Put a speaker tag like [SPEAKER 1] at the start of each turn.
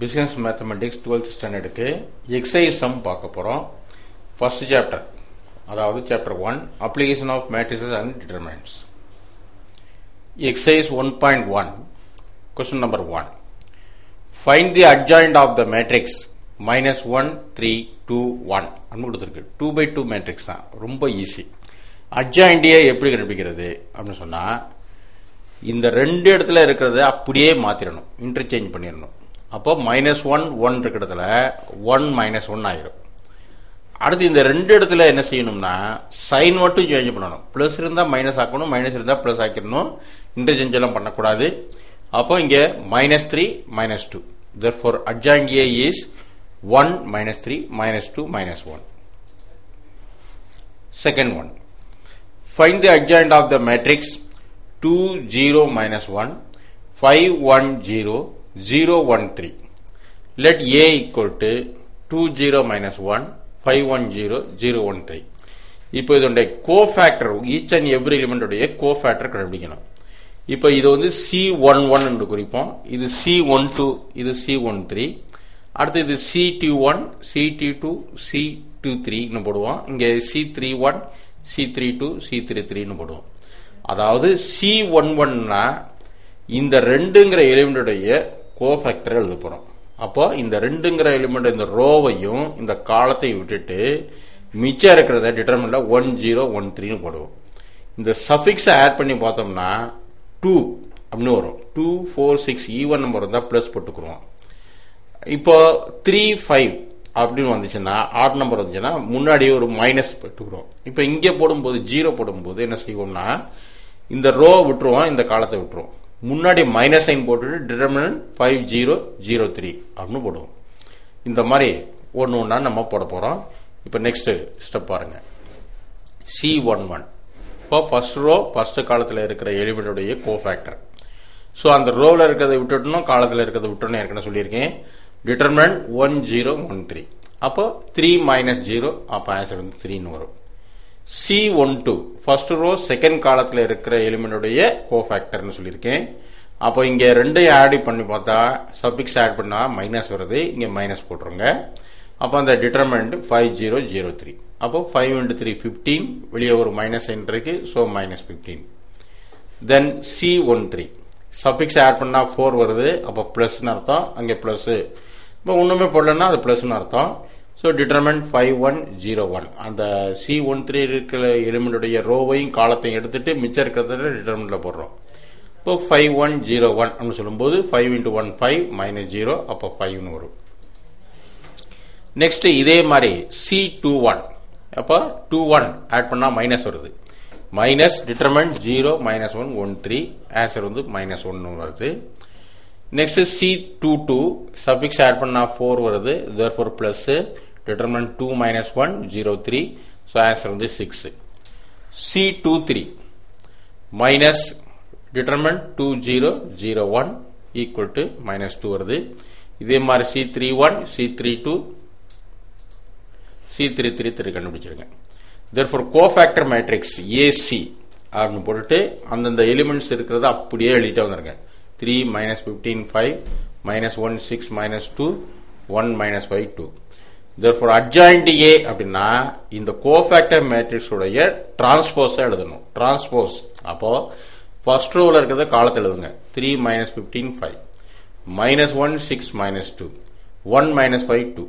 [SPEAKER 1] Business Mathematics 12th standard exercise sum பார்க்க போறோம். First chapter, அதாவது chapter 1, application of matrices and determinants. Exercise 1.1, question number 1. Find the adjoint of the matrix minus 1, 3, 2, 1. அன்னு கொடுத்திருக்கு. 2 by 2 matrix தான். ரொம்ப easy. adjoint எப்படி கண்டுபிடிக்கிறது அப்படின்னு சொன்னா இந்த ரெண்டு இடத்துல இருக்கிறத அப்படியே மாத்திரணும், இன்டர்சேஞ்ச் பண்ணிடணும். அப்போ -1 1 இருக்கிற இடத்துல 1 -1 ஆயிரும். அடுத்து இந்த ரெண்டு இடத்துல என்ன செய்யணும்னா சைன் மட்டும் சேஞ்ச் பண்ணணும். பிளஸ் இருந்தா மைனஸ் ஆக்கணும், மைனஸ் இருந்தா பிளஸ் ஆக்கிடணும். இன்டர்சேஞ்ச் எல்லாம் பண்ணக்கூடாது. அப்போ இங்க -3 -2. therefore adjoint A is 1 -3 -2 -1. Second one, find the adjoint of the matrix 2 0 -1 5 1 0 0 1 3. Let A equal to 2 0 -1 5 1 0 0 1 3. இப்போ இதோட cofactor each and every element உடைய கோஃபேக்டர் கண்டுபிடிக்கணும். இப்போ இது வந்து C11 என்று குறிப்போம், இது C12, இது C13, அடுத்து இது C21 C22 C23 ன்னு போடுவோம். இங்க C31 C32 C33 ன்னு போடுவோம். அதாவது C11 னா இந்த ரெண்டுங்கிற எலிமெண்ட்டுடைய கோஃபேக்டர் எழுத போறோம். அப்போ இந்த ரெண்டுங்கிற எலிமெண்ட் இந்த ரோவையும் இந்த காலத்தையும் விட்டுட்டு மிச்சம் இருக்கிறத டிட்டர்மினன்ட்ல 1 0 1 3 ன்னு போடுவோம். இந்த சஃபிக்ஸ் ஆட் பண்ணி பார்த்தோம்னா 2 அப்படின்னு வரும். 2 4 6 ஈவன் நம்பர் இருந்தா பிளஸ் போட்டுக்குறோம். இப்போ 3 5 அப்படின்னு வந்துச்சுன்னா ஆட் நம்பர் வந்துச்சுன்னா முன்னாடி ஒரு மைனஸ் போட்டுக்கிறோம். இப்போ இங்க போடும்போது 0 போடும்போது என்ன செய்வோம்னா இந்த ரோ விட்டுருவோம், இந்த காலத்தை விட்டுருவோம். முன்னாடி மைனஸ் சைன் போட்டுட்டு டிட்டர்மினன்ட் 5 0 0 3 அப்படின்னு போடுவோம். இந்த மாதிரி ஒன்று ஒன்றா நம்ம போட போறோம். இப்போ நெக்ஸ்ட் ஸ்டெப் பாருங்க. C11 இப்போ ஃபர்ஸ்ட் ரோ ஃபர்ஸ்ட் காலத்தில் இருக்கிற எலிமெண்ட்டுடைய கோஃபேக்டர். ஸோ அந்த ரோவில் இருக்கிறத விட்டுட்டணும், காலத்தில் இருக்கிறத விட்டுணும் ஏற்கனவே சொல்லியிருக்கேன். டிட்டர்மினன்ட் 1 0 1 3. அப்போ 3 -0, அப்போ ஆன்சர் வந்து 3ன்னு வரும். C12 ஃபர்ஸ்ட் ரோ செகண்ட் காலத்தில் இருக்கிற எலிமெண்ட்டுடைய கோஃபேக்டர்னு சொல்லியிருக்கேன். அப்போ இங்க ரெண்டையும் ஆட் பண்ணி பார்த்தா சஃபிக்ஸ் ஆட் பண்ணா மைனஸ் வருது, இங்க மைனஸ் போட்டுருங்க. அப்போ அந்த டிட்டர்மினன்ட் 5 0 0 3. அப்போ 5 × 3 15, வெளியே ஒரு மைனஸ் சைன் இருக்கு, ஸோ -15. தென் C13 சஃபிக்ஸ் ஆட் பண்ணா 4 வருது, அப்போ பிளஸ்ன்னு அர்த்தம், அங்கே பிளஸ். இப்போ ஒண்ணுமே போடலன்னா அது பிளஸ்ன்னு அர்த்தம். So determinant 5 1 0 1. அந்த C13 இருக்கிற எலிமெண்ட்டுடைய ரோவையும் காலத்தையும் எடுத்துட்டு மிச்சம் இருக்கிறத டிட்டர்மினன்ட்ல போடுறோம். இப்போ 5 1 0 1 அப்படின்னு சொல்லும்போது 5 × 1 5 -0, அப்போ 5ன்னு வரும். நெக்ஸ்ட் இதே மாதிரி C21 அப்போ 21 ஆட் பண்ணா மைனஸ் வருது, மைனஸ் டிட்டர்மினன்ட் 0 -1 1 3, ஆன்சர் வந்து -1 வருது. நெக்ஸ்ட் C22 சஃபிக்ஸ் ஆட் பண்ணா 4 வருது, therefore plus, determinant 2 -1 0 3, so answer வந்து 6. C23 minus determinant 2 0 0 1 equal to -2 வருது. இதே மாதிரி C31 C32 C33 கண்டுபிடிச்சிருங்க. therefore cofactor matrix AC அப்படின்னு போட்டுட்டு அந்தந்த எலிமெண்ட்ஸ் இருக்கிறத அப்படியே எழுதிட்டு வந்துருங்க. 3 -15 5 -1 6 -2 1 -5 2. therefore adjoint A அப்படின்னா இந்த கோஃபேக்டர் மேட்ரிக்ஸ் உடைய டிரான்ஸ்போஸ் எழுதணும். டிரான்ஸ்போஸ் அப்போ ஃபர்ஸ்ட் ரோல இருக்கிறத காலத்தை எழுதுங்க. 3 -15 5 -1 6 -2 1 -5 2.